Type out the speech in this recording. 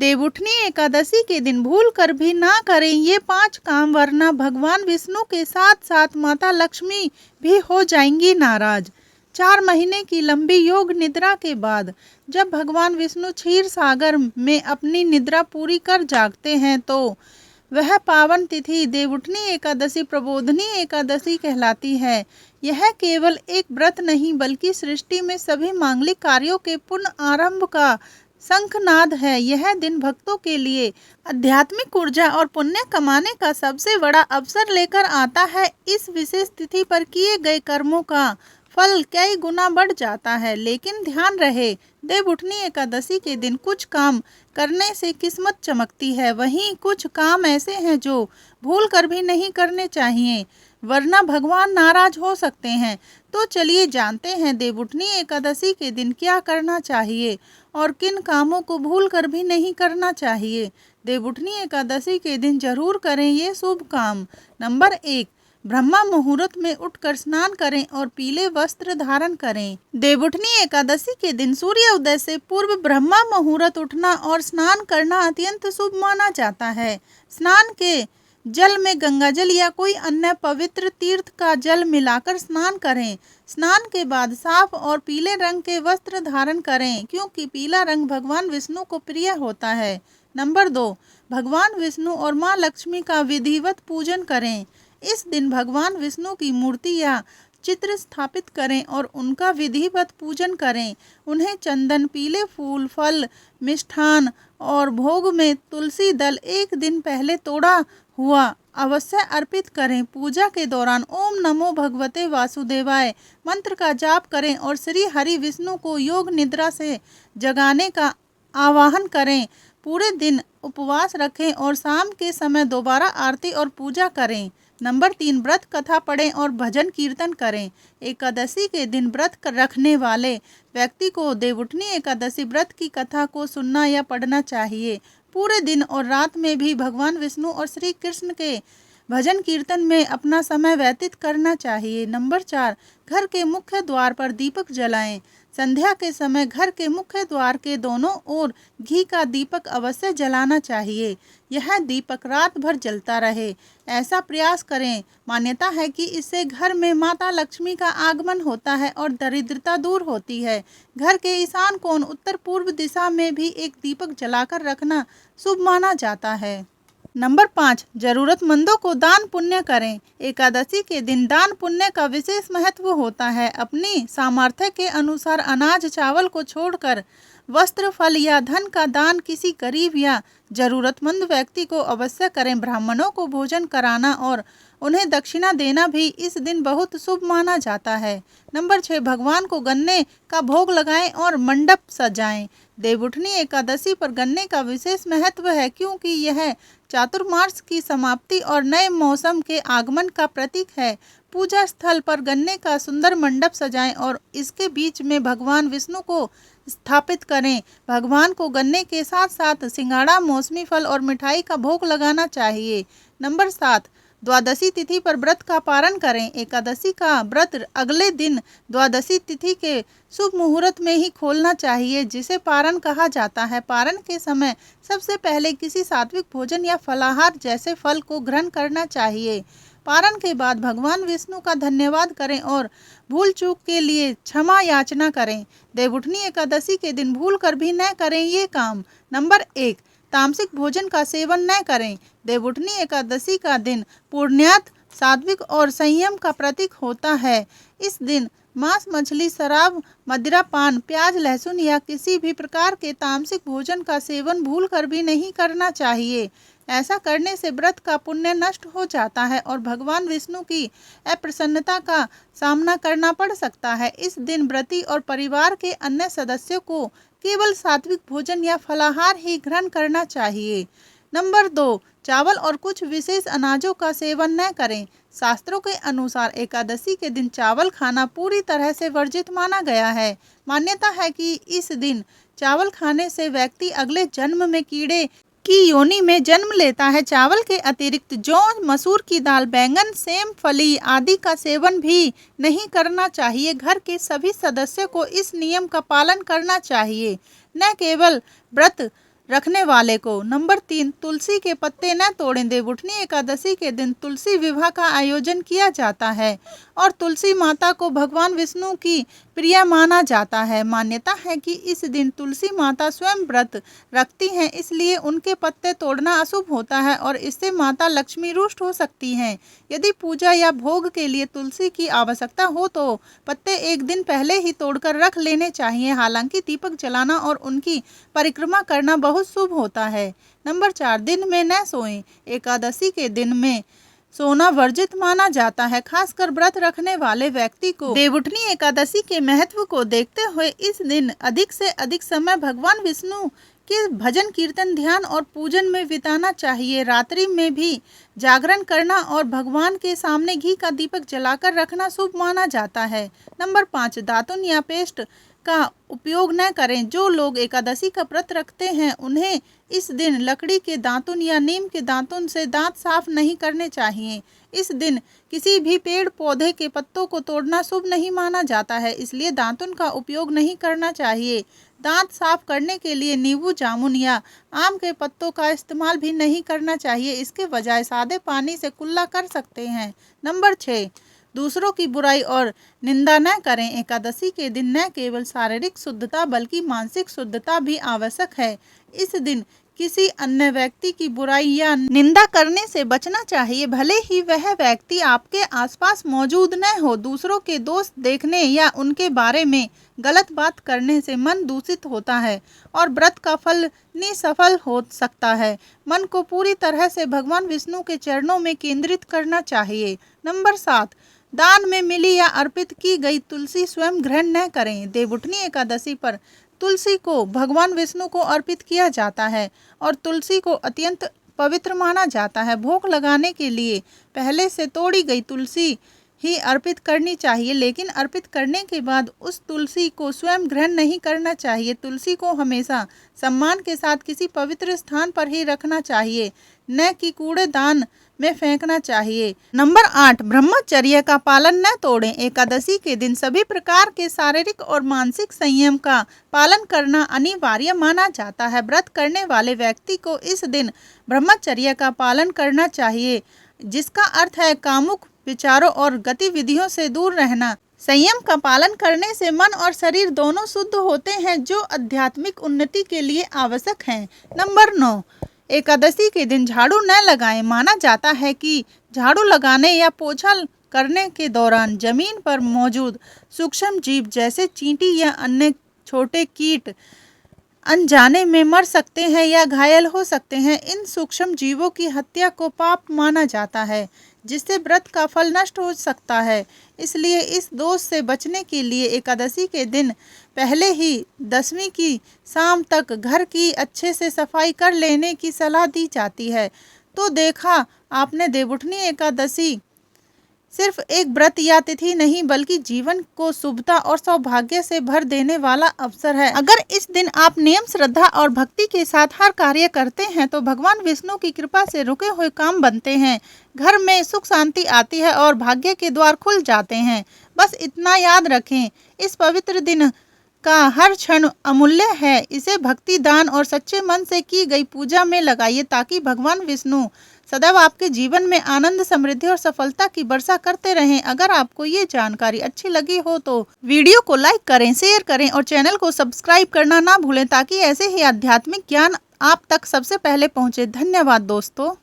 देवउठनी एकादशी के दिन भूल कर भी ना करें ये 5 काम, वरना भगवान विष्णु के साथ साथ माता लक्ष्मी भी हो जाएंगी नाराज। 4 महीने की लंबी योग निद्रा के बाद जब भगवान विष्णु क्षीर सागर में अपनी निद्रा पूरी कर जागते हैं तो वह पावन तिथि देवउठनी एकादशी प्रबोधनी एकादशी कहलाती है। यह केवल एक व्रत नहीं बल्कि सृष्टि में सभी मांगलिक कार्यों के पुनः आरंभ का शंखनाद है। यह दिन भक्तों के लिए आध्यात्मिक ऊर्जा और पुण्य कमाने का सबसे बड़ा अवसर लेकर आता है। इस विशेष तिथि पर किए गए कर्मों का फल कई गुना बढ़ जाता है। लेकिन ध्यान रहे, देवउठनी एकादशी के दिन कुछ काम करने से किस्मत चमकती है, वहीं कुछ काम ऐसे हैं जो भूल कर भी नहीं करने चाहिए, वरना भगवान नाराज हो सकते हैं। तो चलिए जानते हैं देवउठनी एकादशी के दिन क्या करना चाहिए और किन कामों को भूल कर भी नहीं करना चाहिए। देवउठनी एकादशी के दिन जरूर करें ये शुभ काम। नंबर 1, ब्रह्मा मुहूर्त में उठकर स्नान करें और पीले वस्त्र धारण करें। देवउठनी एकादशी के दिन सूर्य उदय से पूर्व ब्रह्मा मुहूर्त उठना और स्नान करना अत्यंत शुभ माना जाता है। स्नान के जल में गंगा जल या कोई अन्य पवित्र तीर्थ का जल मिलाकर स्नान करें। स्नान के बाद साफ और पीले रंग के वस्त्र धारण करें, क्योंकि पीला रंग भगवान विष्णु को प्रिय होता है। नंबर 2, भगवान विष्णु और मां लक्ष्मी का विधिवत पूजन करें। इस दिन भगवान विष्णु की मूर्ति या चित्र स्थापित करें और उनका विधिवत पूजन करें। उन्हें चंदन, पीले फूल, फल, मिष्ठान और भोग में तुलसी दल एक दिन पहले तोड़ा हुआ अवश्य अर्पित करें। पूजा के दौरान ओम नमो भगवते वासुदेवाय मंत्र का जाप करें और श्री हरि विष्णु को योग निद्रा से जगाने का आवाहन करें। पूरे दिन उपवास रखें और शाम के समय दोबारा आरती और पूजा करें। नंबर 3, व्रत कथा पढ़ें और भजन कीर्तन करें। एकादशी के दिन व्रत रखने वाले व्यक्ति को देवउठनी एकादशी व्रत की कथा को सुनना या पढ़ना चाहिए। पूरे दिन और रात में भी भगवान विष्णु और श्री कृष्ण के भजन कीर्तन में अपना समय व्यतीत करना चाहिए। नंबर 4, घर के मुख्य द्वार पर दीपक जलाएं। संध्या के समय घर के मुख्य द्वार के दोनों ओर घी का दीपक अवश्य जलाना चाहिए। यह दीपक रात भर जलता रहे, ऐसा प्रयास करें। मान्यता है कि इससे घर में माता लक्ष्मी का आगमन होता है और दरिद्रता दूर होती है। घर के ईशान कोण उत्तर पूर्व दिशा में भी एक दीपक जलाकर रखना शुभ माना जाता है। नंबर 5, जरूरतमंदों को दान पुण्य करें। एकादशी के दिन दान पुण्य का विशेष महत्व होता है। अपनी सामर्थ्य के अनुसार अनाज चावल को छोड़कर वस्त्र, फल या धन का दान किसी गरीब या जरूरतमंद व्यक्ति को अवश्य करें। ब्राह्मणों को भोजन कराना और उन्हें दक्षिणा देना भी इस दिन बहुत शुभ माना जाता है। नंबर 6, भगवान को गन्ने का भोग लगाएं और मंडप सजाएं। देवउठनी एकादशी पर गन्ने का विशेष महत्व है, क्योंकि यह चातुर्मास की समाप्ति और नए मौसम के आगमन का प्रतीक है। पूजा स्थल पर गन्ने का सुंदर मंडप सजाएं और इसके बीच में भगवान विष्णु को स्थापित करें। भगवान को गन्ने के साथ साथ सिंघाड़ा, मौसमी फल और मिठाई का भोग लगाना चाहिए। नंबर 7, द्वादशी तिथि पर व्रत का पारण करें। एकादशी का व्रत अगले दिन द्वादशी तिथि के शुभ मुहूर्त में ही खोलना चाहिए, जिसे पारण कहा जाता है। पारण के समय सबसे पहले किसी सात्विक भोजन या फलाहार जैसे फल को ग्रहण करना चाहिए। पारण के बाद भगवान विष्णु का धन्यवाद करें और भूल चूक के लिए क्षमा याचना करें। देवउठनी एकादशी के दिन भूल कर भी न करें ये काम। नंबर 1, तामसिक भोजन का सेवन न करें। देवउठनी एकादशी का दिन पुण्यात, सात्विक और संयम का प्रतीक होता है। इस दिन मांस, मछली, शराब, मदिरा पान, प्याज, लहसुन या किसी भी प्रकार के तामसिक भोजन का सेवन भूल कर भी नहीं करना चाहिए। ऐसा करने से व्रत का पुण्य नष्ट हो जाता है और भगवान विष्णु की अप्रसन्नता का सामना करना पड़ सकता है। इस दिन व्रती और परिवार के अन्य सदस्यों को केवल सात्विक भोजन या फलाहार ही ग्रहण करना चाहिए। नंबर 2, चावल और कुछ विशेष अनाजों का सेवन न करें। शास्त्रों के अनुसार एकादशी के दिन चावल खाना पूरी तरह से वर्जित माना गया है। मान्यता है कि इस दिन चावल खाने से व्यक्ति अगले जन्म में कीड़े की योनि में जन्म लेता है। चावल के अतिरिक्त जौ, मसूर की दाल, बैंगन, सेम, फली आदि का सेवन भी नहीं करना चाहिए। घर के सभी सदस्यों को इस नियम का पालन करना चाहिए। न केवल व्रत रखने वाले को। नंबर 3, तुलसी के पत्ते न तोड़ें। देवउठनी एकादशी के दिन तुलसी विवाह का आयोजन किया जाता है और तुलसी माता को भगवान विष्णु की प्रिय माना जाता है। मान्यता है कि इस दिन तुलसी माता स्वयं व्रत रखती हैं, इसलिए उनके पत्ते तोड़ना अशुभ होता है और इससे माता लक्ष्मी रुष्ट हो सकती हैं। यदि पूजा या भोग के लिए तुलसी की आवश्यकता हो तो पत्ते एक दिन पहले ही तोड़कर रख लेने चाहिए। हालांकि दीपक जलाना और उनकी परिक्रमा करना बहुत शुभ होता है। नंबर 4, दिन में न सोएं। एकादशी के दिन में सोना वर्जित माना जाता है, खासकर व्रत रखने वाले व्यक्ति को। देवउठनी एकादशी के महत्व को देखते हुए इस दिन अधिक से अधिक समय भगवान विष्णु के भजन कीर्तन ध्यान और पूजन में बिताना चाहिए। रात्रि में भी जागरण करना और भगवान के सामने घी का दीपक जलाकर रखना शुभ माना जाता है। नंबर 5, दातुन या पेस्ट का उपयोग न करें। जो लोग एकादशी का व्रत रखते हैं उन्हें इस दिन लकड़ी के दातुन या नीम के दातुन से दांत साफ नहीं करने चाहिए। इस दिन किसी भी पेड़ पौधे के पत्तों को तोड़ना शुभ नहीं माना जाता है, इसलिए दातुन का उपयोग नहीं करना चाहिए। दांत साफ करने के लिए नींबू, जामुन या आम के पत्तों का इस्तेमाल भी नहीं करना चाहिए। इसके बजाय सादे पानी से कुल्ला कर सकते हैं। नंबर 6, दूसरों की बुराई और निंदा न करें। एकादशी के दिन न केवल शारीरिक शुद्धता बल्कि मानसिक शुद्धता भी आवश्यक है। इस दिन किसी अन्य व्यक्ति की बुराई या निंदा करने से बचना चाहिए, भले ही वह व्यक्ति आपके आसपास मौजूद न हो। दूसरों के दोष देखने या उनके बारे में गलत बात करने से मन दूषित होता है और व्रत का फल निसफल हो सकता है। मन को पूरी तरह से भगवान विष्णु के चरणों में केंद्रित करना चाहिए। नंबर 7, दान में मिली या अर्पित की गई तुलसी स्वयं ग्रहण न करें। देवउठनी एकादशी पर तुलसी को भगवान विष्णु को अर्पित किया जाता है और तुलसी को अत्यंत पवित्र माना जाता है। भोग लगाने के लिए पहले से तोड़ी गई तुलसी ही अर्पित करनी चाहिए, लेकिन अर्पित करने के बाद उस तुलसी को स्वयं ग्रहण नहीं करना चाहिए। तुलसी को हमेशा सम्मान के साथ किसी पवित्र स्थान पर ही रखना चाहिए, न कि कूड़ेदान में फेंकना चाहिए। नंबर 8, ब्रह्मचर्य का पालन न तोड़ें। एकादशी के दिन सभी प्रकार के शारीरिक और मानसिक संयम का पालन करना अनिवार्य माना जाता है। व्रत करने वाले व्यक्ति को इस दिन ब्रह्मचर्य का पालन करना चाहिए, जिसका अर्थ है कामुक विचारों और गतिविधियों से दूर रहना। संयम का पालन करने से मन और शरीर दोनों शुद्ध होते हैं, जो आध्यात्मिक उन्नति के लिए आवश्यक हैं। नंबर 9, एकादशी के दिन झाड़ू न लगाएं। माना जाता है कि झाड़ू लगाने या पोछा करने के दौरान जमीन पर मौजूद सूक्ष्म जीव जैसे चींटी या अन्य छोटे कीट अनजाने में मर सकते हैं या घायल हो सकते हैं। इन सूक्ष्म जीवों की हत्या को पाप माना जाता है, जिससे व्रत का फल नष्ट हो सकता है। इसलिए इस दोष से बचने के लिए एकादशी के दिन पहले ही 10वीं की शाम तक घर की अच्छे से सफाई कर लेने की सलाह दी जाती है। तो देखा आपने, देवउठनी एकादशी सिर्फ एक व्रत या तिथि नहीं बल्कि जीवन को शुभता और सौभाग्य से भर देने वाला अवसर है। अगर इस दिन आप नियम, श्रद्धा और भक्ति के साथ हर कार्य करते हैं तो भगवान विष्णु की कृपा से रुके हुए काम बनते हैं, घर में सुख शांति आती है और भाग्य के द्वार खुल जाते हैं। बस इतना याद रखें, इस पवित्र दिन का हर क्षण अमूल्य है। इसे भक्ति, दान और सच्चे मन से की गई पूजा में लगाइए ताकि भगवान विष्णु सदैव आपके जीवन में आनंद, समृद्धि और सफलता की वर्षा करते रहें। अगर आपको ये जानकारी अच्छी लगी हो तो वीडियो को लाइक करें, शेयर करें और चैनल को सब्सक्राइब करना ना भूलें ताकि ऐसे ही आध्यात्मिक ज्ञान आप तक सबसे पहले पहुंचे। धन्यवाद दोस्तों।